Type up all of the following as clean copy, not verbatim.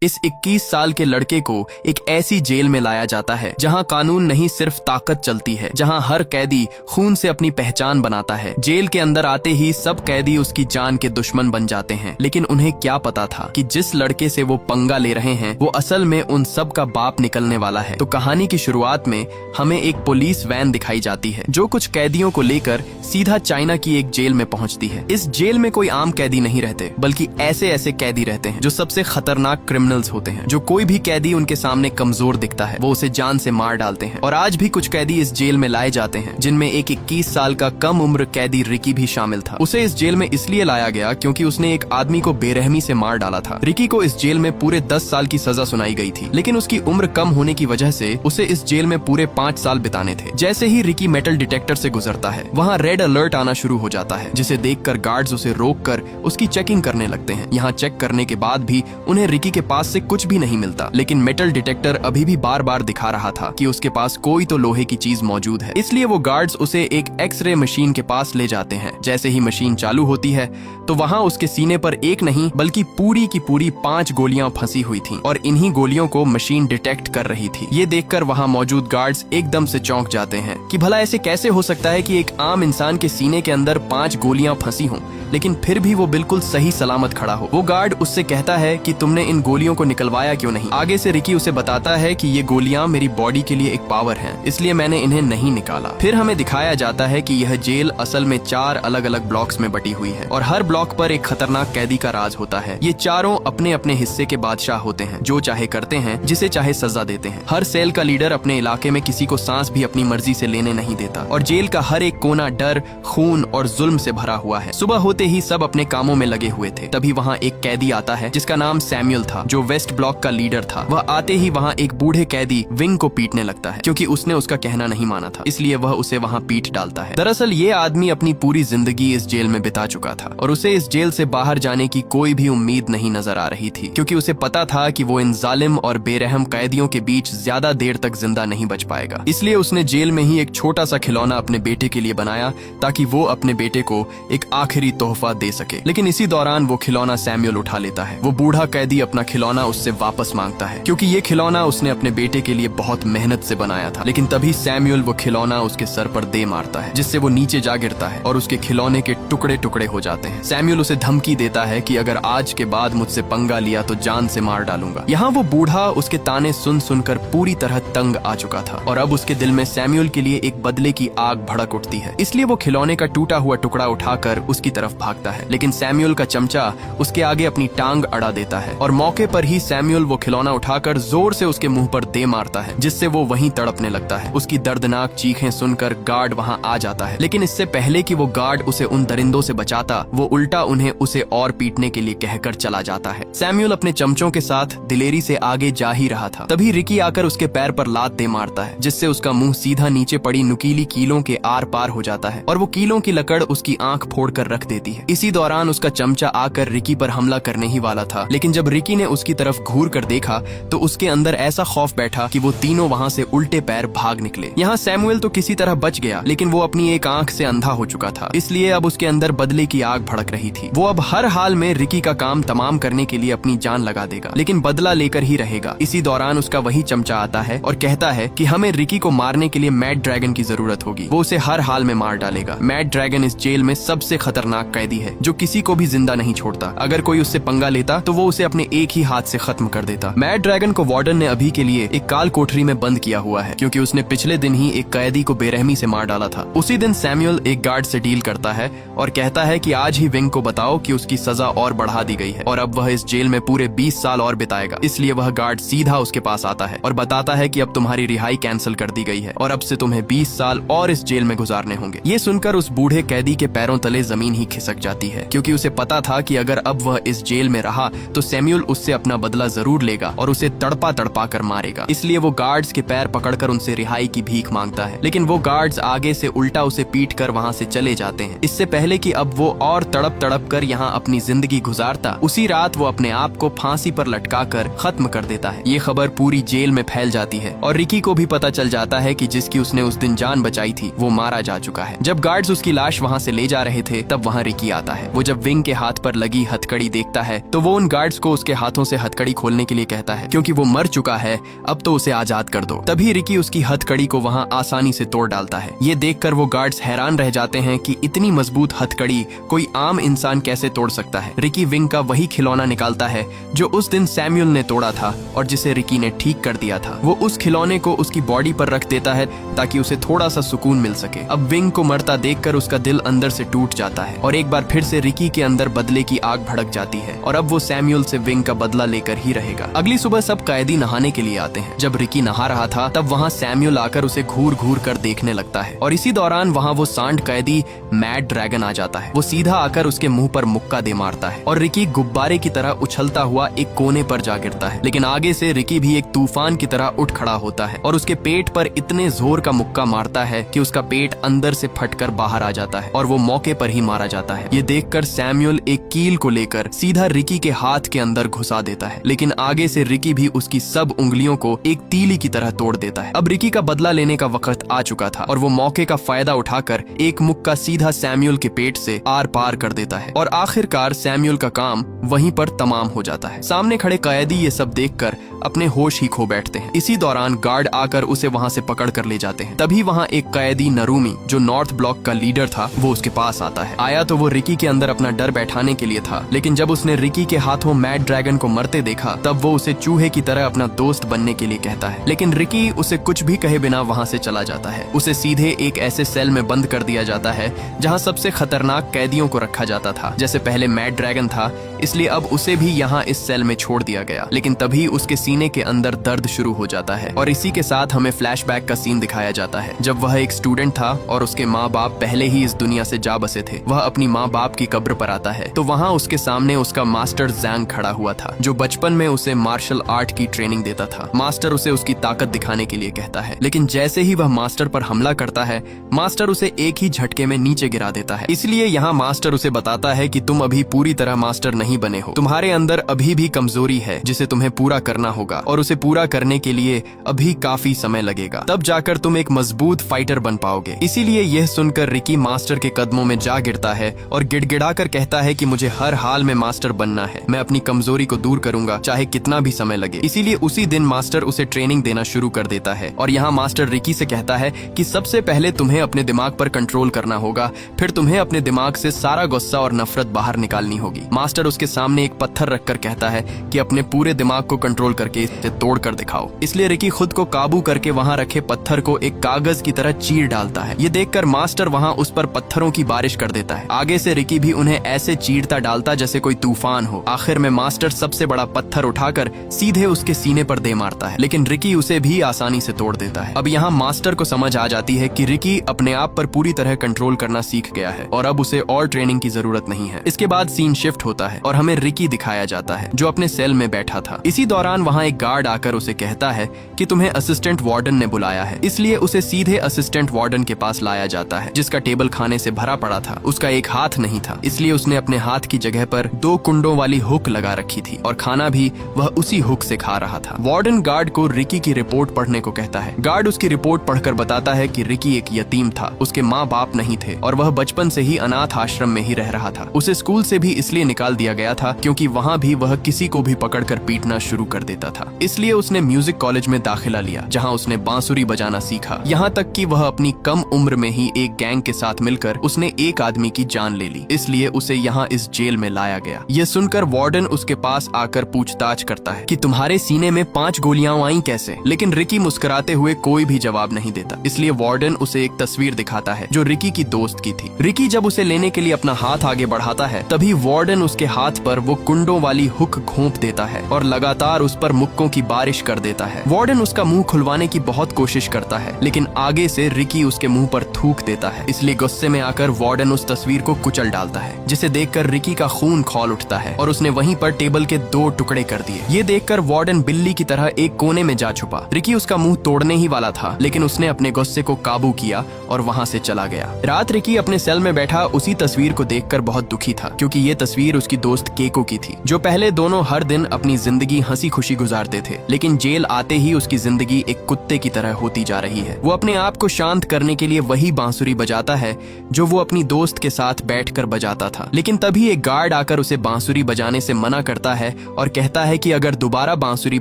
इस 21 साल के लड़के को एक ऐसी जेल में लाया जाता है जहां कानून नहीं सिर्फ ताकत चलती है, जहां हर कैदी खून से अपनी पहचान बनाता है। जेल के अंदर आते ही सब कैदी उसकी जान के दुश्मन बन जाते हैं, लेकिन उन्हें क्या पता था कि जिस लड़के से वो पंगा ले रहे हैं वो असल में उन सब का बाप निकलने वाला है। तो कहानी की शुरुआत में हमें एक पुलिस वैन दिखाई जाती है जो कुछ कैदियों को लेकर सीधा चाइना की एक जेल में पहुंचती है। इस जेल में कोई आम कैदी नहीं रहते, बल्कि ऐसे ऐसे कैदी रहते हैं जो सबसे खतरनाक क्रिमिनल्स होते हैं। जो कोई भी कैदी उनके सामने कमजोर दिखता है वो उसे जान से मार डालते हैं। और आज भी कुछ कैदी इस जेल में लाए जाते हैं, जिनमें एक 21 साल का कम उम्र कैदी रिकी भी शामिल था। उसे इस जेल में इसलिए लाया गया क्योंकि उसने एक आदमी को बेरहमी से मार डाला था। रिकी को इस जेल में पूरे 10 साल की सजा सुनाई गई थी, लेकिन उसकी उम्र कम होने की वजह से उसे इस जेल में पूरे 5 साल बिताने थे। जैसे ही रिकी मेटल डिटेक्टर से गुजरता है, वहाँ रेड अलर्ट आना शुरू हो जाता है, जिसे देखकर गार्ड्स उसे रोककर उसकी चेकिंग करने लगते हैं। यहाँ चेक करने के बाद भी उन्हें रिकी के पास से कुछ भी नहीं मिलता, लेकिन मेटल डिटेक्टर अभी भी बार बार दिखा रहा था कि उसके पास कोई तो लोहे की चीज मौजूद है। इसलिए वो गार्ड्स उसे एक एक्सरे मशीन के पास ले जाते हैं। जैसे ही मशीन चालू होती है तो वहाँ उसके सीने पर एक नहीं बल्कि पूरी की पूरी 5 गोलियां फंसी हुई थीं, और इन्हीं गोलियों को मशीन डिटेक्ट कर रही थी। ये देखकर वहाँ मौजूद गार्ड्स एकदम से चौंक जाते हैं कि भला ऐसे कैसे हो सकता है कि एक आम इंसान के सीने के अंदर 5 गोलियां फंसी हों, लेकिन फिर भी वो बिल्कुल सही सलामत खड़ा हो। वो गार्ड उससे कहता है कि तुमने इन गोलियों को निकलवाया क्यों नहीं। आगे से रिकी उसे बताता है कि ये गोलियां मेरी बॉडी के लिए एक पावर है, इसलिए मैंने इन्हें नहीं निकाला। फिर हमें दिखाया जाता है कि यह जेल असल में 4 अलग अलग ब्लॉक्स में बटी हुई है, और हर ब्लॉक पर एक खतरनाक कैदी का राज होता है। ये चारों अपने अपने हिस्से के बादशाह होते हैं, जो चाहे करते हैं, जिसे चाहे सजा देते हैं। हर सेल का लीडर अपने इलाके में किसी को सांस भी अपनी मर्जी से लेने नहीं देता, और जेल का हर एक कोना डर, खून और जुल्म से भरा हुआ है। सुबह होते ही सब अपने कामों में लगे हुए थे। तभी वहाँ एक कैदी आता है जिसका नाम सैमुअल था, जो वेस्ट ब्लॉक का लीडर था। वह आते ही वहाँ एक बूढ़े कैदी विंग को पीटने लगता है, क्योंकि उसने उसका कहना नहीं माना था, इसलिए वह उसे वहाँ पीट डालता है। दरअसल ये आदमी अपनी पूरी जिंदगी इस जेल में बिता चुका था, और उसे इस जेल से बाहर जाने की कोई भी उम्मीद नहीं नजर आ रही थी, क्योंकि उसे पता था कि वो इन जालिम और बेरहम कैदियों के बीच ज्यादा देर तक जिंदा नहीं बच पाएगा। इसलिए उसने जेल में ही एक छोटा सा खिलौना अपने बेटे के लिए बनाया, ताकि वो अपने बेटे को एक आखिरी तोहफा दे सके। लेकिन इसी दौरान वो खिलौना सैमुअल उठा लेता है। वो बूढ़ा कैदी अपना खिलौना उससे वापस मांगता है, क्योंकि ये खिलौना उसने अपने बेटे के लिए बहुत मेहनत से बनाया था। लेकिन तभी सैमुअल वो खिलौना उसके सर पर दे मारता है, जिससे वो नीचे जा गिरता है और उसके खिलौने के टुकड़े टुकड़े हो जाते हैं। सैमुअल उसे धमकी देता है कि अगर आज के बाद मुझसे पंगा लिया तो जान से मार डालूंगा। यहाँ वो बूढ़ा उसके ताने सुन सुनकर पूरी तरह तंग आ चुका था, और अब उसके दिल में सैमुअल के लिए एक बदले की आग भड़क उठती है। इसलिए वो खिलौने का टूटा हुआ टुकड़ा उठाकर उसकी तरफ भागता है, लेकिन सैमुअल का चमचा उसके आगे अपनी टांग अड़ा देता है, और मौके पर ही सैमुअल वो खिलौना उठाकर जोर से उसके मुंह पर दे मारता है, जिससे वो वहीं तड़पने लगता है। उसकी दर्दनाक चीखें सुनकर गार्ड वहां आ जाता है, लेकिन इससे पहले कि वो गार्ड उसे उन दरिंदों से बचाता, वो उल्टा उन्हें उसे और पीटने के लिए कहकर चला जाता है। सैमुअल अपने चमचों के साथ दिलेरी से आगे जा ही रहा था, तभी रिकी आकर उसके पैर पर लात दे मारता है, जिससे उसका मुंह सीधा नीचे पड़ी नुकीली कीलों के आर पार हो जाता है, और वो कीलों की लकड़ उसकी आंख फोड़कर रख देती है। इसी दौरान उसका चमचा आकर रिकी पर हमला करने ही वाला था, लेकिन जब रिकी ने उसकी तरफ घूर कर देखा तो उसके अंदर ऐसा खौफ बैठा कि वो तीनों वहां से उल्टे पैर भाग निकले। यहाँ सैमुअल तो किसी तरह बच गया, लेकिन वो अपनी एक आंख से अंधा हो चुका था, इसलिए अब उसके अंदर बदले की आग भड़क रही थी। वो अब हर हाल में रिकी का काम तमाम करने के लिए अपनी जान लगा देगा, लेकिन बदला लेकर ही रहेगा। इसी दौरान उसका वही चमचा आता है और कहता है कि हमें रिकी को मारने के लिए मैड ड्रैगन की जरूरत होगी, वो उसे हर हाल में मार डालेगा। मैड ड्रैगन इस जेल में सबसे खतरनाक कैदी है, जो किसी को भी जिंदा नहीं छोड़ता। अगर कोई उससे पंगा लेता तो वो उसे अपने एक ही हाथ से खत्म कर देता। मैड ड्रैगन को वार्डन ने अभी के लिए एक काल कोठरी में बंद किया हुआ है, क्योंकि उसने पिछले दिन ही एक कैदी को बेरहमी से मार डाला था। उसी दिन सैमुअल एक गार्ड से डील करता है और कहता है कि आज ही विंग को बताओ कि उसकी सजा और बढ़ा दी गई है, और अब वह इस जेल में पूरे 20 साल और बिताएगा। इसलिए वह गार्ड सीधा उसके पास आता है और बताता है कि अब तुम्हारी रिहाई कैंसिल कर दी गई है, और अब से तुम्हें 20 साल और इस जेल में गुजारने होंगे। ये सुनकर उस बूढ़े कैदी के पैरों तले जमीन ही खिसक जाती है, क्योंकि उसे पता था कि अगर अब वह इस जेल में रहा तो सैमुअल उससे अपना बदला जरूर लेगा और उसे तड़पा तड़पा कर मारेगा। इसलिए वो गार्ड्स के पैर पकड़कर उनसे रिहाई की भीख मांगता है, लेकिन वो गार्ड्स आगे से उल्टा उसे पीट कर वहाँ से चले जाते हैं। इससे पहले कि अब वो और तड़प तड़प कर यहाँ अपनी जिंदगी गुजारता, उसी रात वो अपने आप को फांसी पर लटका कर खत्म कर देता है। ये खबर पूरी जेल में फैल जाती है, और रिकी को भी पता चल जाता है कि जिसकी उसने उस दिन जान बचाई थी वो मारा जा चुका है। जब गार्ड्स उसकी लाश वहाँ से ले जा रहे थे तब वहाँ रिकी आता है। वो जब विंग के हाथ पर लगी हथकड़ी देखता है तो वो उन गार्ड्स को उसके हाथों से उसे हथकड़ी खोलने के लिए कहता है, क्योंकि वो मर चुका है, अब तो उसे आजाद कर दो। तभी रिकी उसकी हथकड़ी को वहाँ आसानी से तोड़ डालता है। ये देखकर वो गार्ड्स हैरान रह जाते हैं कि इतनी मजबूत हथकड़ी कोई आम इंसान कैसे तोड़ सकता है। रिकी विंग का वही खिलौना निकालता है जो उस दिन सैमुअल ने तोड़ा था और जिसे रिकी ने ठीक कर दिया था। वो उस खिलौने को उसकी बॉडी पर रख देता है ताकि उसे थोड़ा सा सुकून मिल सके। अब विंग को मरता देखकर उसका दिल अंदर से टूट जाता है और एक बार फिर से रिकी के अंदर बदले की आग भड़क जाती है और अब वो सैमुअल से विंग का बदला लेकर ही रहेगा। अगली सुबह सब कैदी नहाने के लिए आते हैं। जब रिकी नहा रहा था तब वहाँ सैमुअल आकर उसे घूर घूर कर देखने लगता है और इसी दौरान वहाँ वो सांड कैदी मैड ड्रैगन आ जाता है। वो सीधा आकर उसके मुंह पर मुक्का दे मारता है और रिकी गुब्बारे की तरह उछलता हुआ एक कोने पर जा गिरता है। लेकिन आगे से रिकी भी एक तूफान की तरह उठ खड़ा होता है और उसके पेट पर इतने जोर का मुक्का मारता है कि उसका पेट अंदर से फटकर बाहर आ जाता है और वो मौके पर ही मारा जाता है। ये देखकर सैमुअल एक कील को लेकर सीधा रिकी के हाथ के अंदर घुसा देता है, लेकिन आगे से रिकी भी उसकी सब उंगलियों को एक तीली की तरह तोड़ देता है। अब रिकी का बदला लेने का वक्त आ चुका था और वो मौके का फायदा उठाकर एक मुक्का सीधा सैमुअल के पेट से आर पार कर देता है और आखिरकार सैमुअल का काम वहीं पर तमाम हो जाता है। सामने खड़े कैदी ये सब देखकर अपने होश ही खो बैठते हैं। इसी दौरान गार्ड आकर उसे वहाँ से पकड़ कर ले जाते हैं। तभी वहाँ एक कैदी नरूमी जो नॉर्थ ब्लॉक का लीडर था वो उसके पास आता है। आया तो वो रिकी के अंदर अपना डर बैठाने के लिए था, लेकिन जब उसने रिकी के हाथों मैड ड्रैगन को मरते देखा तब वो उसे चूहे की तरह अपना दोस्त बनने के लिए कहता है। लेकिन रिकी उसे कुछ भी कहे बिना वहाँ से चला जाता है। उसे सीधे एक ऐसे सेल में बंद कर दिया जाता है जहाँ सबसे खतरनाक कैदियों को रखा जाता था। जैसे पहले मैड ड्रैगन था, इसलिए अब उसे भी यहाँ इस सेल में छोड़ दिया गया। लेकिन तभी उसके सीने के अंदर दर्द शुरू हो जाता है और इसी के साथ हमें फ्लैशबैक का सीन दिखाया जाता है जब वह एक स्टूडेंट था और उसके माँ बाप पहले ही इस दुनिया से जा बसे थे। वह अपनी माँ बाप की कब्र पर आता है तो वहाँ उसके सामने उसका मास्टर जैंग खड़ा हुआ था जो बचपन में उसे मार्शल आर्ट की ट्रेनिंग देता था। मास्टर उसे उसकी ताकत दिखाने के लिए कहता है, लेकिन जैसे ही वह मास्टर पर हमला करता है मास्टर उसे एक ही झटके में नीचे गिरा देता है। इसलिए यहाँ मास्टर उसे बताता है कि तुम अभी पूरी तरह मास्टर नहीं बने हो, तुम्हारे अंदर अभी भी कमजोरी है जिसे तुम्हें पूरा करना होगा और उसे पूरा करने के लिए अभी काफी समय लगेगा, तब जाकर तुम एक मजबूत फाइटर बन पाओगे। इसीलिए यह सुनकर रिकी मास्टर के कदमों में जा गिरता है और गिड़गिड़ाकर कहता है कि मुझे हर हाल में मास्टर बनना है, मैं अपनी कमजोरी को दूर करूंगा चाहे कितना भी समय लगे। इसीलिए उसी दिन मास्टर उसे ट्रेनिंग देना शुरू कर देता है और यहाँ मास्टर रिकी से कहता है कि सबसे पहले तुम्हें अपने दिमाग पर कंट्रोल करना होगा, फिर तुम्हें अपने दिमाग से सारा गुस्सा और नफरत बाहर निकालनी होगी। मास्टर उसके सामने एक पत्थर रखकर कहता है कि अपने पूरे दिमाग को कंट्रोल करके इसे तोड़ कर दिखाओ। इसलिए रिकी खुद को काबू करके वहाँ रखे पत्थर को एक कागज की तरह चीर डालता है। ये देखकर मास्टर वहाँ उस पर पत्थरों की बारिश कर देता है। आगे से रिकी भी उन्हें ऐसे चीरता डालता जैसे कोई तूफान हो। आखिर में मास्टर सबसे बड़ा पत्थर उठाकर सीधे उसके सीने पर दे मारता है, लेकिन रिकी उसे भी आसानी से तोड़ देता है। अब यहाँ मास्टर को समझ आ जाती है कि रिकी अपने आप पर पूरी तरह कंट्रोल करना सीख गया है और अब उसे और ट्रेनिंग की जरूरत नहीं है। इसके बाद सीन शिफ्ट होता है और हमें रिकी दिखाया जाता है जो अपने सेल में बैठा था। इसी दौरान वहाँ एक गार्ड आकर उसे कहता है कि तुम्हें असिस्टेंट वार्डन ने बुलाया है, इसलिए उसे सीधे असिस्टेंट वार्डन के पास लाया जाता है जिसका टेबल खाने से भरा पड़ा था। उसका एक हाथ नहीं था, इसलिए उसने अपने हाथ की जगह पर 2 कुंडों वाली हुक लगा रखी थी और खाना भी वह उसी हुक से खा रहा था। वार्डन गार्ड को रिकी की रिपोर्ट पढ़ने को कहता है। गार्ड उसकी रिपोर्ट पढ़कर बताता है कि रिकी एक यतीम था, उसके माँ बाप नहीं थे और वह बचपन से ही अनाथ आश्रम में ही रह रहा था। उसे स्कूल से भी इसलिए निकाल दिया गया था क्योंकि वहाँ भी वह किसी को भी पकड़कर पीटना शुरू कर देता था। इसलिए उसने म्यूजिक कॉलेज में दाखिला लिया जहाँ उसने बांसुरी बजाना सीखा। यहाँ तक कि वह अपनी कम उम्र में ही एक गैंग के साथ मिलकर उसने एक आदमी की जान ले ली, इसलिए उसे यहाँ इस जेल में लाया गया। यह सुनकर वार्डन उसके पास आकर पूछताछ करता है कि तुम्हारे सीने में 5 गोलियां आई कैसे, लेकिन रिकी मुस्कुराते हुए कोई भी जवाब नहीं देता। इसलिए वार्डन उसे एक तस्वीर दिखाता है जो रिकी की दोस्त की थी। रिकी जब उसे लेने के लिए अपना हाथ आगे बढ़ाता है तभी वार्डन उसके हाथ पर वो कुंडों वाली हुक घोंप देता है और लगातार उस पर मुक्कों की बारिश कर देता है। वार्डन उसका मुंह खुलवाने की बहुत कोशिश करता है, लेकिन आगे से रिकी उसके मुंह पर थूक देता है। इसलिए गुस्से में आकर वार्डन उस तस्वीर को कुचल डालता है, जिसे देखकर रिकी का खून खौल उठता है और उसने वहीं पर टेबल के 2 टुकड़े कर दिए। ये देखकर वार्डन बिल्ली की तरह एक कोने में जा छुपा। रिकी उसका मुंह तोड़ने ही वाला था, लेकिन उसने अपने गुस्से को काबू किया और वहाँ से चला गया। रात रिकी अपने सेल में बैठा उसी तस्वीर को देखकर बहुत दुखी था, क्योंकि ये तस्वीर उसकी दोस्त केको की थी, जो पहले दोनों हर दिन अपनी जिंदगी हंसी खुशी गुजारते थे, लेकिन जेल आते ही उसकी जिंदगी एक कुत्ते की तरह होती जा रही है। वो अपने आप को शांत करने के लिए वही बांसुरी बजाता है जो वो अपनी दोस्त के साथ बैठकर बजाता था। लेकिन तभी एक गार्ड आकर उसे बांसुरी बजाने से मना करता है और कहता है कि अगर दोबारा बांसुरी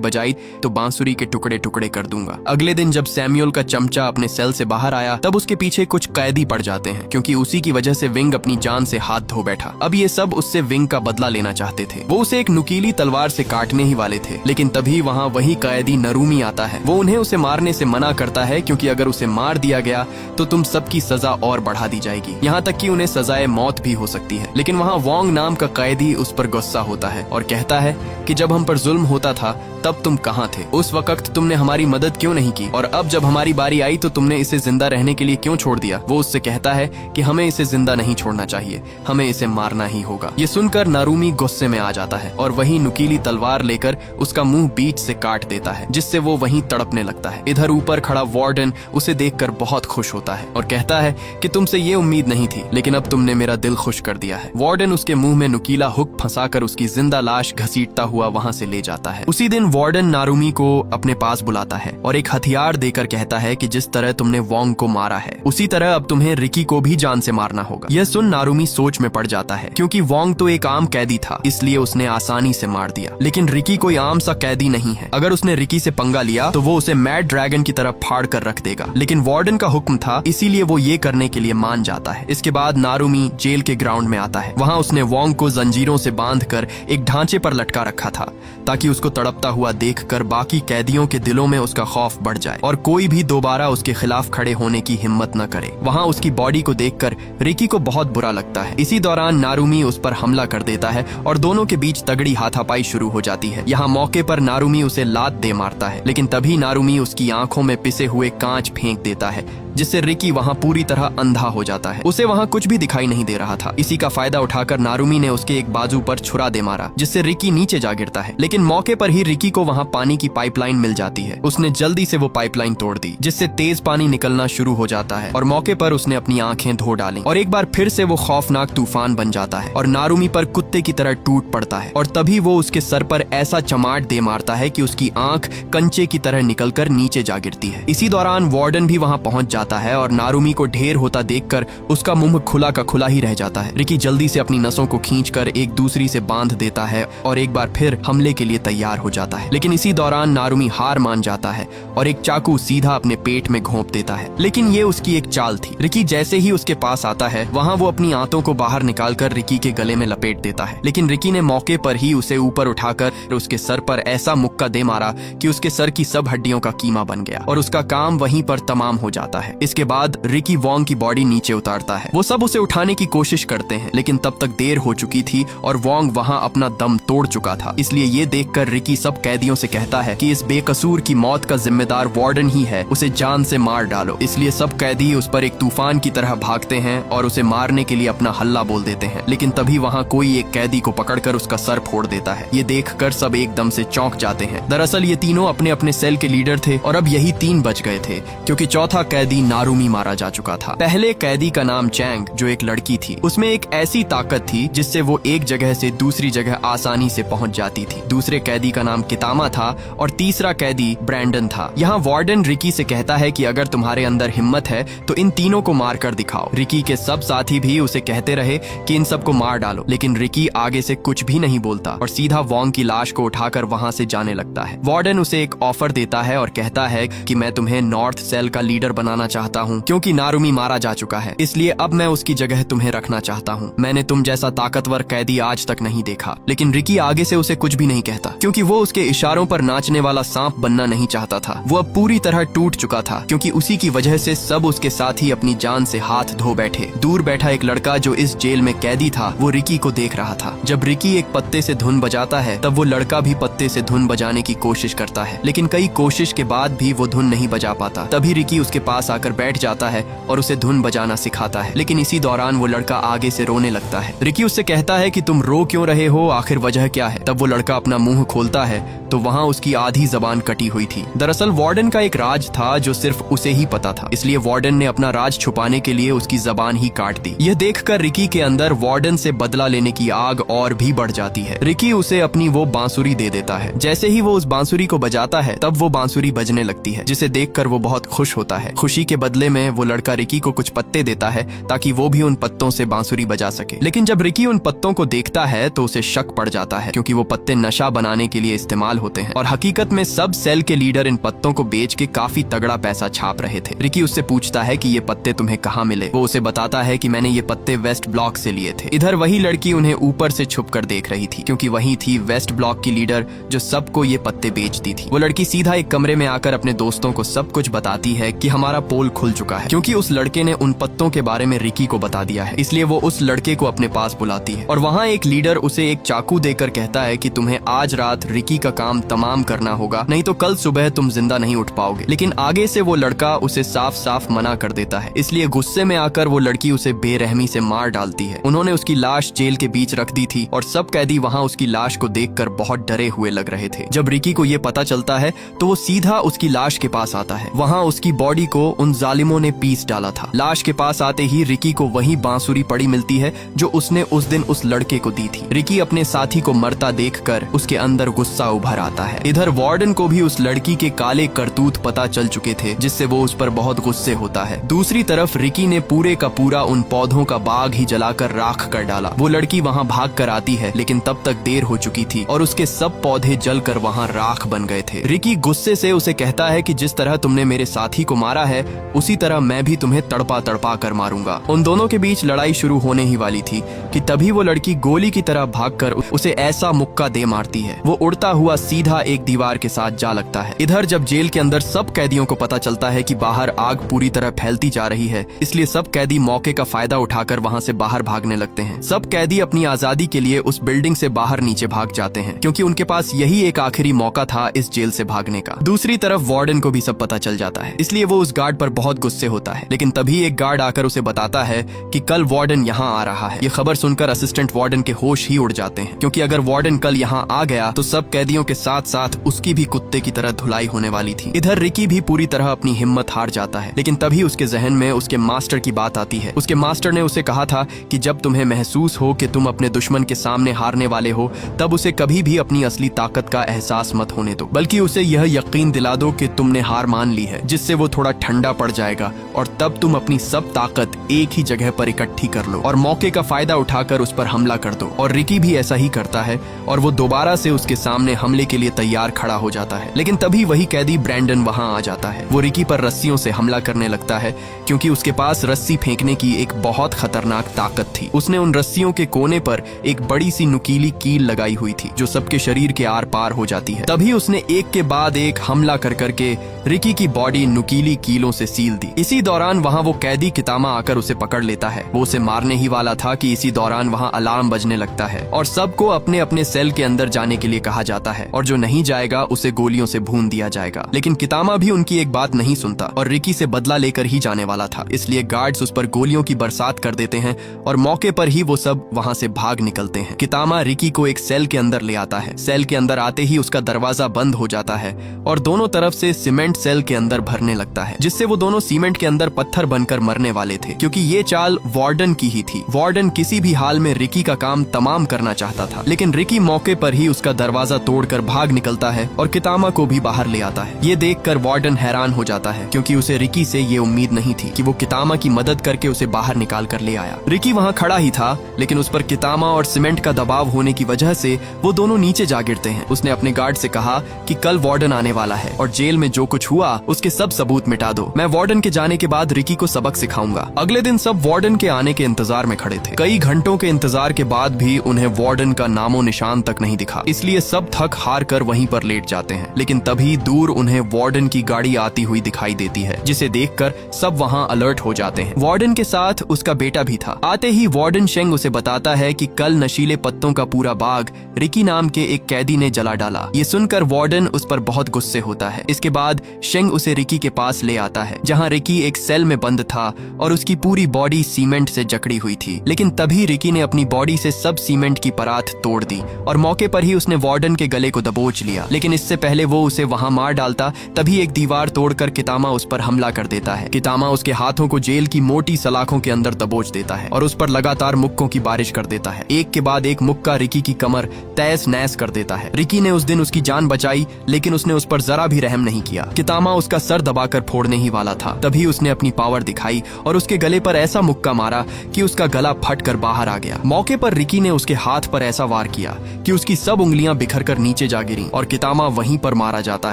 बजाई तो बांसुरी के टुकड़े टुकड़े कर दूंगा। अगले दिन जब सैमुअल का चमचा अपने सेल से बाहर आया तब उसके पीछे कुछ कैदी पड़ जाते हैं, क्योंकि उसी की वजह से विंग अपनी जान से हाथ धो बैठा। अब ये सब उससे विंग का बदला लेना चाहते थे। वो उसे एक नुकीली तलवार से काटने ही वाले थे, लेकिन तभी वहाँ वही कैदी नरूमी आता है। वो उन्हें उसे मारने से मना करता है, क्योंकि अगर उसे मार दिया गया तो तुम सबकी सजा और बढ़ा दी जाएगी, यहाँ तक कि उन्हें सजाए मौत भी हो सकती है। लेकिन वहाँ वोंग नाम का कैदी उस पर गुस्सा होता है और कहता है कि जब हम पर जुल्म होता था तब तुम कहाँ थे? उस वक्त तुमने हमारी मदद क्यों नहीं की? और अब जब हमारी बारी आई तो तुमने इसे जिंदा रहने के लिए क्यों छोड़ दिया? वो उससे कहता है कि हमें इसे जिंदा नहीं छोड़ना चाहिए, हमें इसे मारना ही होगा। ये सुनकर नारुमी गुस्से में आ जाता है और वही नुकीली तलवार लेकर उसका मुंह बीच से काट देता है, जिससे वो वहीं तड़पने लगता है। इधर ऊपर खड़ा वार्डन उसे देखकर बहुत खुश होता है और कहता है कि तुमसे ये उम्मीद नहीं थी, लेकिन अब तुमने मेरा दिल खुश कर दिया है। वार्डन उसके मुंह में नुकीला हुक फंसाकर उसकी जिंदा लाश घसीटता हुआ वहां से ले जाता है। उसी दिन वार्डन नारुमी को अपने पास बुलाता है और एक हथियार देकर कहता है कि जिस तरह तुमने वोंग को मारा है उसी तरह अब तुम्हें रिकी को भी जान से मारना होगा। यह सुन नारुमी सोच में पड़ जाता है, क्योंकि वोंग तो एक आम कैदी था, इसलिए उसने आसानी से मार दिया। लेकिन रिकी कोई आम सा कैदी नहीं है। अगर उसने रिकी से पंगा लिया तो वो उसे मैड ड्रैगन की तरह फाड़ कर रख देगा। लेकिन वार्डन का हुक्म था, इसीलिए वो ये करने के लिए मान जाता है। इसके बाद नारुमी जेल के ग्राउंड में आता है। वहाँ उसने वोंग को जंजीरों से बांधकर एक ढांचे पर लटका रखा था, ताकि उसको तड़पता हुआ देखकर बाकी कैदियों के दिलों में उसका खौफ बढ़ जाए और कोई भी दोबारा उसके खिलाफ खड़े होने की हिम्मत न करे। वहाँ उसकी बॉडी को देखकर रिकी को बहुत बुरा लगता है। इसी दौरान नारुमी उस पर हमला कर देता है और दोनों के बीच तगड़ी हाथापाई शुरू हो जाती है। यहाँ मौके पर नारुमी उसे लात दे मारता है, लेकिन तभी नारुमी उसकी आंखों में पिसे हुए कांच फेंक देता है, जिससे रिकी वहाँ पूरी तरह अंधा हो जाता है। उसे वहाँ कुछ भी दिखाई नहीं दे रहा था। इसी का फायदा उठाकर नारुमी ने उसके एक बाजू पर छुरा दे मारा, जिससे रिकी नीचे जा गिरता है। लेकिन मौके पर ही रिकी को वहाँ पानी की पाइपलाइन मिल जाती है। उसने जल्दी से वो पाइपलाइन तोड़ दी, जिससे तेज पानी निकलना शुरू हो जाता है और मौके पर उसने अपनी आंखें धो डाली और एक बार फिर से वो खौफनाक तूफान बन जाता है और नारुमी पर कुत्ते की तरह टूट पड़ता है। और तभी वो उसके सर पर ऐसा चमाट दे मारता है कि उसकी आंख कंचे की तरह निकलकर नीचे जा गिरती है। इसी दौरान वार्डन भी वहाँ पहुंच जाता है और नारुमी को ढेर होता देखकर उसका मुंह खुला का खुला ही रह जाता है। रिकी जल्दी से अपनी नसों को खींचकर एक दूसरी से बांध देता है और एक बार फिर हमले के लिए तैयार हो जाता है। लेकिन इसी दौरान नारुमी हार मान जाता है और एक चाकू सीधा अपने पेट में घोंप देता है। लेकिन ये उसकी एक चाल थी। रिकी जैसे ही उसके पास आता है, वहाँ वो अपनी आंतों को बाहर निकालकर रिकी के गले में लपेट देता है। लेकिन रिकी ने मौके पर ही उसे ऊपर उठाकर उसके सर पर ऐसा मुक्का दे मारा कि उसके सर की सब हड्डियों का कीमा बन गया और उसका काम वहीं पर तमाम हो जाता है। इसके बाद रिकी वोंग की बॉडी नीचे उतारता है। वो सब उसे उठाने की कोशिश करते हैं, लेकिन तब तक देर हो चुकी थी और वोंग वहाँ अपना दम तोड़ चुका था। इसलिए ये देखकर रिकी सब कैदियों से कहता है कि इस बेकसूर की मौत का जिम्मेदार वार्डन ही है, उसे जान से मार डालो। इसलिए सब कैदी उस पर एक तूफान की तरह भागते हैं और उसे मारने के लिए अपना हल्ला बोल देते हैं। लेकिन तभी वहाँ कोई एक कैदी को पकड़कर उसका सर फोड़ देता है। ये देखकर सब एकदम से चौंक जाते हैं। दरअसल ये तीनों अपने अपने सेल के लीडर थे और अब यही 3 बच गए थे, क्योंकि चौथा कैदी नारुमी मारा जा चुका था। पहले कैदी का नाम चैंग, जो एक लड़की थी, उसमें एक ऐसी ताकत थी जिससे वो एक जगह से दूसरी जगह आसानी से पहुंच जाती थी। दूसरे कैदी का नाम कितामा था और तीसरा कैदी ब्रैंडन था। यहाँ वार्डन रिकी से कहता है कि अगर तुम्हारे अंदर हिम्मत है तो इन तीनों को मार कर दिखाओ। रिकी के सब साथी भी उसे कहते रहे कि इन सबको मार डालो, लेकिन रिकी आगे से कुछ भी नहीं बोलता और सीधा वोंग की लाश को उठाकर वहाँ से जाने लगता है। वार्डन उसे एक ऑफर देता है और कहता है कि मैं तुम्हें नॉर्थ सेल का लीडर बनाना चाहता हूँ, क्योंकि नारुमी मारा जा चुका है, इसलिए अब मैं उसकी जगह तुम्हें रखना चाहता हूँ। मैंने तुम जैसा ताकतवर कैदी आज तक नहीं देखा। लेकिन रिकी आगे से उसे कुछ भी नहीं कहता, क्योंकि वो उसके इशारों पर नाचने वाला सांप बनना नहीं चाहता था। वो अब पूरी तरह टूट चुका था, क्योंकि उसी की वजह से सब उसके साथ ही अपनी जान से हाथ धो बैठे। दूर बैठा एक लड़का जो इस जेल में कैदी था, वो रिकी को देख रहा था। जब रिकी एक पत्ते से धुन बजाता है, तब वो लड़का भी पत्ते से धुन बजाने की कोशिश करता है, लेकिन कई कोशिश के बाद भी वो धुन नहीं बजा पाता। तभी रिकी उसके पास आकर बैठ जाता है और उसे धुन बजाना सिखाता है। लेकिन इसी दौरान वो लड़का आगे से रोने लगता है। रिकी उससे कहता है कि तुम रो क्यों रहे हो, आखिर वजह क्या है? तब वो लड़का अपना मुंह खोलता है तो वहाँ उसकी आधी जबान कटी हुई थी। दरअसल वार्डन का एक राज था जो सिर्फ उसे ही पता था, इसलिए वार्डन ने अपना राज छुपाने के लिए उसकी जबान ही काट दी। यह देखकर रिकी के अंदर वार्डन से बदला लेने की आग और भी बढ़ जाती है। रिकी उसे अपनी वो बांसुरी दे देता है है। जैसे ही वो उस बांसुरी को बजाता है तब वो बांसुरी बजने लगती है, जिसे देखकर वो बहुत खुश होता है। खुशी के बदले में वो लड़का रिकी को कुछ पत्ते देता है ताकि वो भी उन पत्तों से बांसुरी बजा सके। लेकिन जब रिकी उन पत्तों को देखता है तो उसे शक पड़ जाता है, क्योंकि वो पत्ते नशा बनाने के लिए इस्तेमाल होते हैं और हकीकत में सब सेल के लीडर इन पत्तों को बेच के काफी तगड़ा पैसा छाप रहे थे। रिकी उससे पूछता है कि ये पत्ते तुम्हें कहाँ मिले। वो उसे बताता है कि मैंने ये पत्ते वेस्ट ब्लॉक से लिए थे। इधर वही लड़की उन्हें ऊपर से छुप कर देख रही थी, क्योंकि वही थी वेस्ट ब्लॉक की लीडर जो सबको ये पत्ते बेचती थी। वो लड़की सीधा एक कमरे में आकर अपने दोस्तों को सब कुछ बताती है कि हमारा पोल खुल चुका है, क्योंकि उस लड़के ने उन पत्तों के बारे में रिकी को बता दिया है। इसलिए वो उस लड़के को अपने पास बुलाती है और वहाँ एक लीडर उसे एक चाकू देकर कहता है कि तुम्हें आज रात रिकी का काम तमाम करना होगा, नहीं तो कल सुबह तुम जिंदा नहीं उठ पाओगे। लेकिन आगे से वो लड़का उसे साफ साफ मना कर देता है। इसलिए गुस्से में आकर वो लड़की उसे बेरहमी से मार डालती है। उन्होंने उसकी लाश जेल के बीच रख दी थी और सब कैदी वहाँ उसकी लाश को देखकर बहुत डरे हुए लग रहे थे। जब रिकी को ये पता चलता है तो वो सीधा उसकी लाश के पास आता है। वहाँ उसकी बॉडी को उन जालिमों ने पीस डाला था। लाश के पास आते ही रिकी को वही बांसुरी पड़ी मिलती है जो उसने उस दिन उस लड़के को दी थी। रिकी अपने साथी को मरता देखकर उसके अंदर गुस्सा उभर आता है। इधर वार्डन को भी उस लड़की के काले करतूत पता चल चुके थे, जिससे वो उस पर बहुत गुस्से होता है। दूसरी तरफ रिकी ने पूरे का पूरा उन पौधों का बाग ही जलाकर राख कर डाला। वो लड़की वहाँ भाग कर आती है, लेकिन तब तक देर हो चुकी थी और उसके सब पौधे जलकर वहाँ राख बन गए थे। रिकी गुस्से से उसे कहता है कि जिस तरह तुमने मेरे साथी को मारा है उसी तरह मैं भी तुम्हें तड़पा तड़पा कर मारूंगा। उन दोनों के बीच लड़ाई शुरू होने ही वाली थी कि तभी वो लड़की गोली की तरह भागकर उसे ऐसा मुक्का दे मारती है। वो उड़ता हुआ सीधा एक दीवार के साथ जा लगता है। इधर जब जेल के अंदर सब कैदियों को पता चलता है कि बाहर आग पूरी तरह फैलती जा रही है, इसलिए सब कैदी मौके का फायदा उठाकर वहाँ से बाहर भागने लगते हैं। सब कैदी अपनी आजादी के लिए उस बिल्डिंग से बाहर नीचे भाग जाते हैं, क्योंकि उनके पास यही एक आखिरी मौका था इस जेल से भागने का। दूसरी तरफ वार्डन को भी सब पता चल जाता है, इसलिए वो उस गार्ड पर बहुत गुस्से होता है। लेकिन तभी एक गार्ड आकर उसे बताता है कि कल वार्डन यहाँ आ रहा है। ये खबर सुनकर असिस्टेंट वार्डन के होश ही उड़ जाते हैं, क्योंकि अगर वार्डन कल यहाँ आ गया तो सब कैदियों के साथ साथ उसकी भी कुत्ते की तरह धुलाई होने वाली थी। इधर रिकी भी पूरी तरह अपनी हिम्मत हार जाता है, लेकिन तभी उसके जहन में उसके मास्टर की बात आती है। उसके मास्टर ने उसे कहा था कि जब तुम्हें महसूस हो कि तुम अपने दुश्मन के सामने हारने वाले हो, तब उसे कभी भी अपनी असली ताकत का एहसास मत होने दो, बल्कि उसे यह यकीन दिला दो कि तुमने हार मान ली है, जिससे वो थोड़ा ठंडा पड़ जाएगा और तब तुम अपनी सब ताकत एक ही जगह पर इकट्ठी कर लो और मौके का फायदा उठाकर उस पर हमला कर दो। और रिकी भी ऐसा ही करता है और वो दोबारा से उसके सामने हमले के लिए तैयार खड़ा हो जाता है। लेकिन तभी वही कैदी ब्रैंडन वहाँ आ जाता है। वो रिकी पर रस्सियों से हमला करने लगता है, क्योंकि उसके पास रस्सी फेंकने की एक बहुत खतरनाक ताकत थी। उसने उन रस्सियों के कोने पर एक बड़ी सी नुकीली कील लगाई हुई थी जो सबके शरीर के आर पार हो जाती है। तभी उसने एक के बाद एक हमला कर करके रिकी की बॉडी नुकीली कीलों से सील दी। इसी दौरान वहाँ वो कैदी कितामा आकर उसे पकड़ लेता है। वो उसे मारने ही वाला था कि इसी दौरान वहाँ अलार्म बजने लगता है और सबको अपने अपने सेल के अंदर जाने के लिए कहा जाता है, और जो नहीं जाएगा उसे गोलियों से भून दिया जाएगा। लेकिन कितामा भी उनकी एक बात नहीं सुनता और रिकी से बदला लेकर ही जाने वाला था, इसलिए गार्ड्स उस पर गोलियों की बरसात कर देते हैं और मौके पर ही वो सब वहाँ से भाग निकलते हैं। कितामा रिकी को एक सेल के अंदर ले आता है। सेल के अंदर आते ही उसका दरवाजा बंद हो जाता है और दोनों तरफ से सीमेंट सेल के अंदर भरने लगता है, जिससे वो दोनों सीमेंट के अंदर पत्थर बनकर मरने वाले थे, क्योंकि ये चाल वार्डन की ही थी। वार्डन किसी भी हाल में रिकी का काम तमाम करना चाहता था, लेकिन रिकी मौके पर ही उसका दरवाजा तोड़कर भाग निकलता है और कितामा को भी बाहर ले आता है। ये देखकर वार्डन हैरान हो जाता है, क्योंकि उसे रिकी से ये उम्मीद नहीं थी कि वो कितामा की मदद करके उसे बाहर निकाल कर ले आया। रिकी वहाँ खड़ा ही था, लेकिन उस पर कितामा और सीमेंट का दबाव होने की वजह से वो दोनों नीचे जा गिरते हैं। उसने अपने गार्ड से कहा कि कल वार्डन आने वाला है और जेल में जो कुछ हुआ उसके सब सबूत मिटा दो। मैं वार्डन के जाने के बाद रिकी को सबक सिखाऊंगा। अगले दिन सब वार्डन के आने के इंतजार में खड़े थे। कई घंटों के इंतजार के बाद भी उन्हें वार्डन का नामो निशान तक नहीं दिखा, इसलिए सब थक हार कर वहीं पर लेट जाते हैं। लेकिन तभी दूर उन्हें वार्डन की गाड़ी आती हुई दिखाई देती है, जिसे देखकर सब वहाँ अलर्ट हो जाते हैं। वार्डन के साथ उसका बेटा भी था। आते ही वार्डन शेंग उसे बताता है कि कल नशीले पत्तों का पूरा बाग रिकी नाम के एक कैदी ने जला डाला। ये सुनकर वार्डन उस पर बहुत गुस्से होता है। इसके बाद शेंग उसे रिकी के पास ले आता है, जहाँ रिकी एक सेल में बंद था और उसकी पूरी बॉडी सीमेंट से जकड़ी हुई थी। लेकिन तभी रिकी ने अपनी बॉडी से सब सीमेंट की परात तोड़ दी और मौके पर ही उसने वार्डन के गले को दबोच लिया। लेकिन इससे पहले वो उसे वहाँ मार डालता, तभी एक दीवार तोड़कर कितामा उस पर हमला कर देता है। कितामा उसके हाथों को जेल की मोटी सलाखों के अंदर दबोच देता है और उस पर लगातार मुक्कों की बारिश कर देता है। एक के बाद एक मुक्का रिकी की कमर तहस नहस कर देता है। रिकी ने उस दिन उसकी जान बचाई, लेकिन उसने उस पर जरा भी रहम नहीं किया। कितामा उसका सर दबाकर फोड़ने ही वाला था, तभी उसने अपनी पावर दिखाई और उसके गले पर ऐसा मुक्का मारा कि उसका गला फट कर बाहर आ गया। मौके पर रिकी ने उसके हाथ पर ऐसा वार किया कि उसकी सब उंगलियां बिखर कर नीचे जा गिरी और कितामा वहीं पर मारा जाता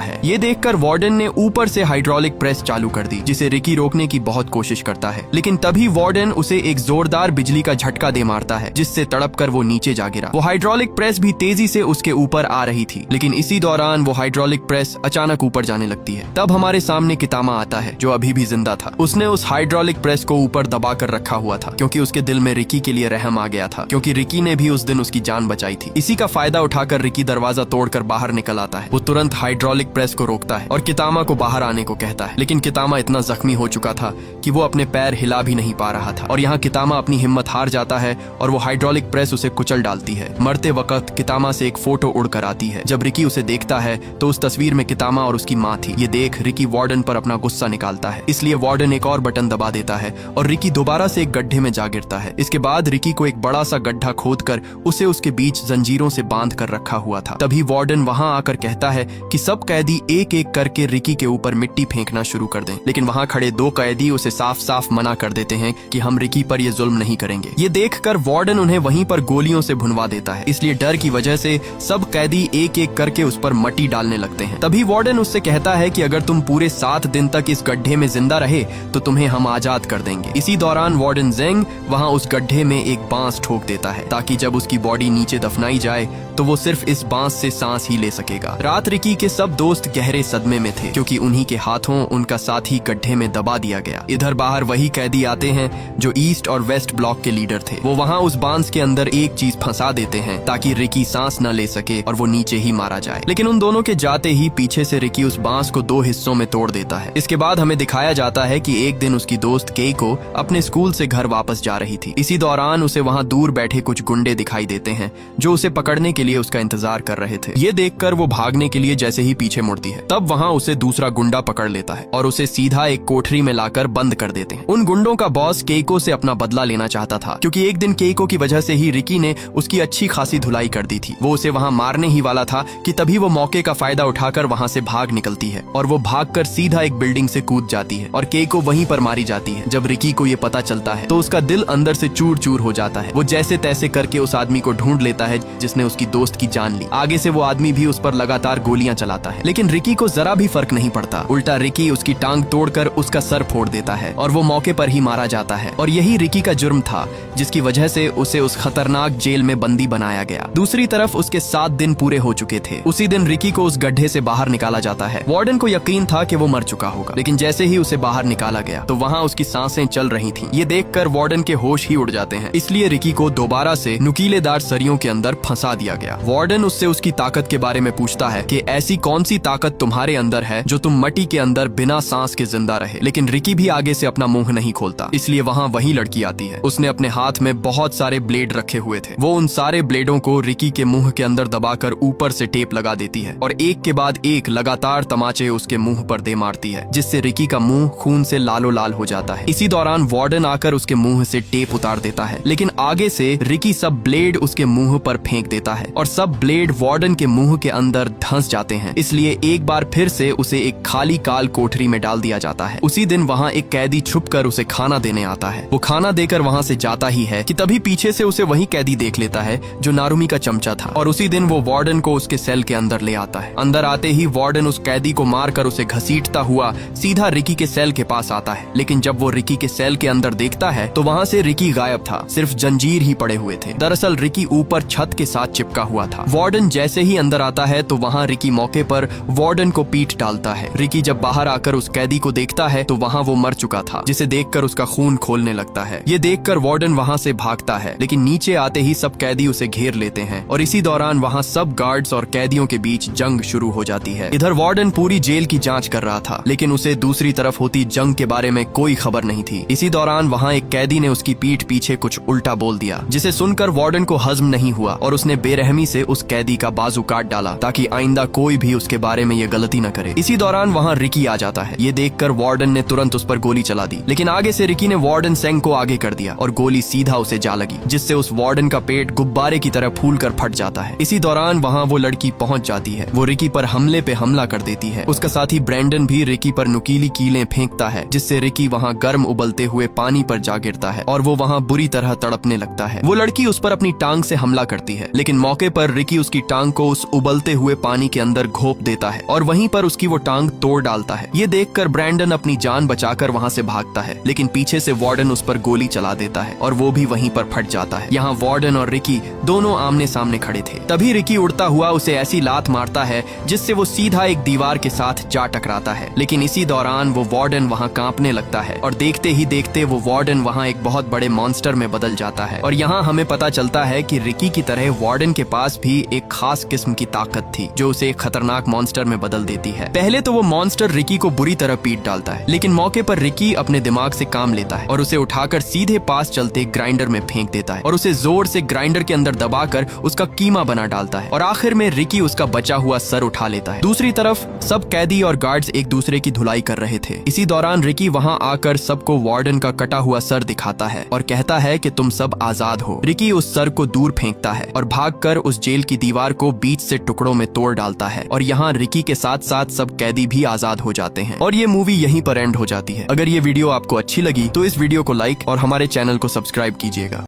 है। ये देखकर वार्डन ने ऊपर से हाइड्रोलिक प्रेस चालू कर दी, जिसे रिकी रोकने की बहुत कोशिश करता है, लेकिन तभी वार्डन उसे एक जोरदार बिजली का झटका दे मारता है, जिससे तड़प कर वो नीचे जा गिरा। वो हाइड्रोलिक प्रेस भी तेजी से उसके ऊपर आ रही थी, लेकिन इसी दौरान वो हाइड्रोलिक प्रेस अचानक ऊपर जाने लगती है। तब हमारे सामने कितामा आता है, जो अभी भी जिंदा था। उसने उस हाइड्रोलिक प्रेस को ऊपर दबा कर रखा हुआ था, क्योंकि उसके दिल में रिकी के लिए रहम आ गया था, क्योंकि रिकी ने भी उस दिन उसकी जान बचाई थी। इसी का फायदा उठाकर रिकी दरवाजा तोड़कर बाहर निकल आता है। वो तुरंत हाइड्रोलिक प्रेस को रोकता है और कितामा को बाहर आने को कहता है, लेकिन कितामा इतना जख्मी हो चुका था कि वो अपने पैर हिला भी नहीं पा रहा था। और यहाँ कितामा अपनी हिम्मत हार जाता है और वो हाइड्रोलिक प्रेस उसे कुचल डालती है। मरते वक्त कितामा से एक फोटो उड़कर आती है। जब रिकी उसे देखता है तो उस तस्वीर में कितामा और उसकी माँ थी। ये देख रिकी वार्डन पर अपना गुस्सा निकालता है, इसलिए वार्डन एक और बटन दबा देता है और रिकी दोबारा से एक गड्ढे में जा गिरता है। इसके बाद रिकी को एक बड़ा सा गड्ढा खोदकर उसे उसके बीच जंजीरों से बांध कर रखा हुआ था। तभी वार्डन वहां आकर कहता है कि सब कैदी एक एक करके रिकी के ऊपर मिट्टी फेंकना शुरू कर दें, लेकिन वहां खड़े 2 कैदी उसे साफ साफ मना कर देते हैं कि हम रिकी पर ये जुल्म नहीं करेंगे। ये देखकर वार्डन उन्हें वहीं पर गोलियों से भुनवा देता है, इसलिए डर की वजह से सब कैदी एक एक करके उस पर मट्टी डालने लगते हैं। तभी वार्डन उससे कहता है कि अगर तुम पूरे 7 दिन तक इस गड्ढे में जिंदा रहे तो तुम्हें हम आजाद कर देंगे। इसी दौरान वार्डन जेंग वहां उस गड्ढे में एक बांस ठोक देता है, ताकि जब उसकी बॉडी नीचे दफनाई जाए तो वो सिर्फ इस बांस से सांस ही ले सकेगा। रात रिकी के सब दोस्त गहरे सदमे में थे, क्योंकि उन्हीं के हाथों उनका साथी गड्ढे में दबा दिया गया। इधर बाहर वही कैदी आते हैं जो ईस्ट और वेस्ट ब्लॉक के लीडर थे। वो वहां उस बांस के अंदर एक चीज फंसा देते हैं ताकि रिकी सांस न ले सके और वो नीचे ही मारा जाए। लेकिन उन दोनों के जाते ही पीछे से रिकी उस बांस को 2 हिस्सों में तोड़ देता है। इसके बाद हमें दिखाया जाता है कि एक दिन उसकी दोस्त केइको अपने स्कूल से घर वापस जा रही थी। इसी दौरान उसे वहां दूर बैठे कुछ गुंडे दिखाई देते हैं जो उसे पकड़ने के लिए उसका इंतजार कर रहे थे। ये देखकर वो भागने के लिए जैसे ही पीछे मुड़ती है, तब वहां उसे दूसरा गुंडा पकड़ लेता है और उसे सीधा एक कोठरी में लाकर बंद कर देते हैं। उन गुंडों का बॉस केइको से अपना बदला लेना चाहता था, क्योंकि एक दिन केइको की वजह से ही रिकी ने उसकी अच्छी खासी धुलाई कर दी थी। वो उसे वहां मारने ही वाला था कि तभी वो मौके का फायदा उठाकर वहां से भाग निकलती है और वो भागकर सीधा एक बिल्डिंग से कूद जाती है और केइको वहीं पर मारी जाती है। जब रिकी को ये पता चलता है तो उसका दिल अंदर से चूर चूर हो जाता है। वो जैसे तैसे करके उस आदमी को ढूंढ लेता है जिसने उसकी दोस्त की जान ली। आगे से वो आदमी भी उस पर लगातार गोलियां चलाता है, लेकिन रिकी को जरा भी फर्क नहीं पड़ता। उल्टा रिकी उसकी टांग तोड़कर उसका सर फोड़ देता है और वो मौके पर ही मारा जाता है। और यही रिकी का जुर्म था जिसकी वजह से उसे उस खतरनाक जेल में बंदी बनाया गया। दूसरी तरफ उसके 7 दिन पूरे हो चुके थे। उसी दिन रिकी को उस गड्ढे से बाहर निकाला जाता है। वार्डन को यकीन था कि वो मर चुका होगा, लेकिन जैसे ही उसे बाहर निकाला गया तो वहाँ उसकी सांसें चल रही थीं। ये देखकर वार्डन के होश ही उड़ जाते हैं, इसलिए रिकी को दोबारा से नुकीलेदार सरियों के अंदर फंसा दिया गया। वार्डन उससे उसकी ताकत के बारे में पूछता है कि ऐसी कौन सी ताकत तुम्हारे अंदर है जो तुम मट्टी के अंदर बिना सांस के जिंदा रहे। लेकिन रिकी भी आगे से अपना मुंह नहीं खोलता, इसलिए वहाँ वही लड़की आती है। उसने अपने हाथ में बहुत सारे ब्लेड रखे हुए थे। वो उन सारे ब्लेडों को रिकी के मुंह के अंदर दबाकर ऊपर से टेप लगा देती है और एक के बाद एक लगातार तमाचे उसके मुंह पर दे मारती है, जिससे रिकी का मुंह खून से लालो लाल हो जाता है। इसी दौरान वार्डन आकर उसके मुंह से टेप उतार देता है, लेकिन आगे से रिकी सब ब्लेड उसके मुंह पर फेंक देता है और सब ब्लेड वार्डन के मुंह के अंदर धंस जाते हैं। इसलिए एक बार फिर से उसे एक खाली काल कोठरी में डाल दिया जाता है। उसी दिन वहाँ एक कैदी छुपकर उसे खाना देने आता है। वो खाना देकर वहाँ से जाता ही है कि तभी पीछे से उसे वही कैदी देख लेता है जो नारुमी का चमचा था और उसी दिन वो वार्डन को उसके सेल के अंदर ले आता है। अंदर आते ही वार्डन उस कैदी को मारकर उसे घसीटता हुआ सीधा रिकी के सेल के पास आता है, लेकिन जब वो रिकी के सेल के अंदर देखता है तो वहाँ से रिकी गायब था, सिर्फ जंजीर ही पड़े हुए थे। दरअसल रिकी ऊपर छत के साथ चिपका हुआ था। वार्डन जैसे ही अंदर आता है तो वहाँ रिकी मौके पर वार्डन को पीट डालता है। रिकी जब बाहर आकर उस कैदी को देखता है तो वहाँ वो मर चुका था, जिसे देखकर उसका खून खोलने लगता है। ये देखकर वार्डन वहाँ से भागता है, लेकिन नीचे आते ही सब कैदी उसे घेर लेते हैं और इसी दौरान वहाँ सब गार्ड्स और कैदियों के बीच जंग शुरू हो जाती है। इधर वार्डन पूरी जेल की जांच कर रहा था, लेकिन उसे दूसरी तरफ होती जंग के बारे में कोई खबर नहीं थी। इसी दौरान वहाँ एक कैदी ने उसकी पीठ पीछे कुछ उल्टा बोल दिया, जिसे सुनकर वार्डन को हजम नहीं हुआ और उसने बेरहम बेरहमी से उस कैदी का बाजू काट डाला ताकि आइंदा कोई भी उसके बारे में ये गलती न करे। इसी दौरान वहाँ रिकी आ जाता है। ये देखकर वार्डन ने तुरंत उस पर गोली चला दी, लेकिन आगे से रिकी ने वार्डन सेंग को आगे कर दिया और गोली सीधा उसे जा लगी, जिससे उस वार्डन का पेट गुब्बारे की तरह फूलकर फट जाता है। इसी दौरान वहाँ वो लड़की पहुंच जाती है। वो रिकी पर हमले पे हमला कर देती है। उसका साथी ब्रैंडन भी रिकी पर नुकीली कीलें फेंकता है, जिससे रिकी वहाँ गर्म उबलते हुए पानी पर जा गिरता है और वो वहाँ बुरी तरह तड़पने लगता है। वो लड़की उस पर अपनी टांग से हमला करती है, लेकिन मौके पर रिकी उसकी टांग को उस उबलते हुए पानी के अंदर घोंप देता है और वहीं पर उसकी वो टांग तोड़ डालता है। ये देखकर ब्रैंडन अपनी जान बचाकर वहाँ से भागता है, लेकिन पीछे से वार्डन उस पर गोली चला देता है और वो भी वहीं पर फट जाता है। यहाँ वार्डन और रिकी दोनों आमने सामने खड़े थे। तभी रिकी उड़ता हुआ उसे ऐसी लात मारता है जिससे वो सीधा एक दीवार के साथ जा टकराता है, लेकिन इसी दौरान वो वार्डन वहाँ कांपने लगता है और देखते ही देखते वो वार्डन वहाँ एक बहुत बड़े मॉन्स्टर में बदल जाता है। और यहाँ हमें पता चलता है कि रिकी की तरह वार्डन के पास भी एक खास किस्म की ताकत थी जो उसे एक खतरनाक मॉन्स्टर में बदल देती है। पहले तो वो मॉन्स्टर रिकी को बुरी तरह पीट डालता है, लेकिन मौके पर रिकी अपने दिमाग से काम लेता है और उसे उठाकर सीधे पास चलते ग्राइंडर में फेंक देता है और उसे जोर से ग्राइंडर के अंदर दबाकर उसका कीमा बना डालता है और आखिर में रिकी उसका बचा हुआ सर उठा लेता है। दूसरी तरफ सब कैदी और गार्ड्स एक दूसरे की धुलाई कर रहे थे। इसी दौरान रिकी वहाँ आकर सबको वार्डन का कटा हुआ सर दिखाता है और कहता है कि तुम सब आजाद हो। रिकी उस सर को दूर फेंकता है और भागकर उस जेल की दीवार को बीच से टुकड़ों में तोड़ डालता है और यहाँ रिकी के साथ साथ सब कैदी भी आजाद हो जाते हैं और ये मूवी यहीं पर एंड हो जाती है। अगर ये वीडियो आपको अच्छी लगी तो इस वीडियो को लाइक और हमारे चैनल को सब्सक्राइब कीजिएगा।